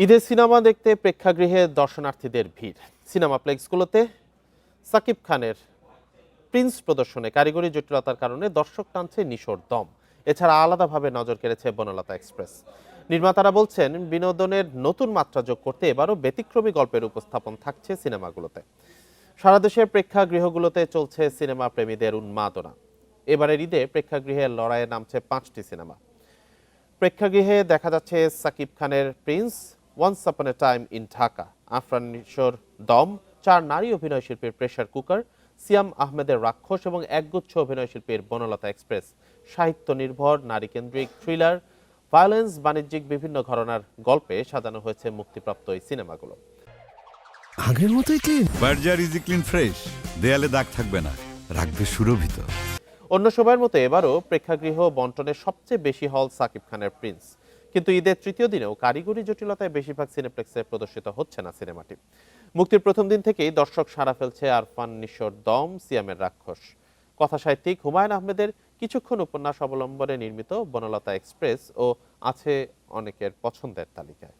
ঈদে সিনেমা দেখতে প্রেক্ষাগৃহে দর্শনার্থীদের ভিড়। সিনেমাপ্লেক্সগুলোতে সাকিব খানের প্রিন্স প্রদর্শনে কারিগরি জটিলতার কারণে দর্শক টানছে নিশোর দম। এছাড়া আলাদাভাবে নজর কেড়েছে বনলতা এক্সপ্রেস। নির্মাতারা বলছেন, বিনোদনের নতুন মাত্রা যোগ করতে এবারও ব্যতিক্রমী গল্পের উপস্থাপন থাকছে সিনেমাগুলোতে। সারা দেশের প্রেক্ষাগৃহগুলোতে চলছে সিনেমা প্রেমীদের উন্মাদনা। এবারের ঈদে প্রেক্ষাগৃহে লড়াইয়ে নামছে 5টি সিনেমা। প্রেক্ষাগৃহে দেখা যাচ্ছে সাকিব খানের prince, once upon a time in Dhaka, Afran নিশোর দম, 4 নারী অভিনয় শিল্পীর প্রেসার কুকার, সিয়াম আহমেদের রাক্ষস এবং একগুচ্ছ অভিনয় শিল্পীর বনলতা এক্সপ্রেস। সাহিত্য নির্ভর, নারীকেন্দ্রিক, থ্রিলার, ভায়োলেন্স, বাণিজ্যিক বিভিন্ন ঘরানার গল্পে সাজানো হয়েছে মুক্তিপ্রাপ্ত এই সিনেমাগুলো। আগের মতোই clean. Berger easy clean fresh, দেয়ালে দাগ থাকবে না, রাখবে সুরভিত। অন্য সময়ের মতো এবারও প্রেক্ষাগৃহ বন্টনের সবচেয়ে বেশি হল সাকিব খানের প্রিন্স। কিন্তু ঈদের তৃতীয় দিনেও কারিগরি জটিলতায় বেশিরভাগ সিনেপ্লেক্সে প্রদর্শিত হচ্ছে না সিনেমাটি। মুক্তির প্রথম দিন থেকেই দর্শক সাড়া ফেলছে আরফান নিশোর দম, সিয়ামের রাক্ষস। কথাসাহিত্যিক হুমায়ুন আহমেদের কিছুক্ষণ উপন্যাস অবলম্বনে নির্মিত বনলতা এক্সপ্রেস ও আছে অনেকের পছন্দের তালিকায়।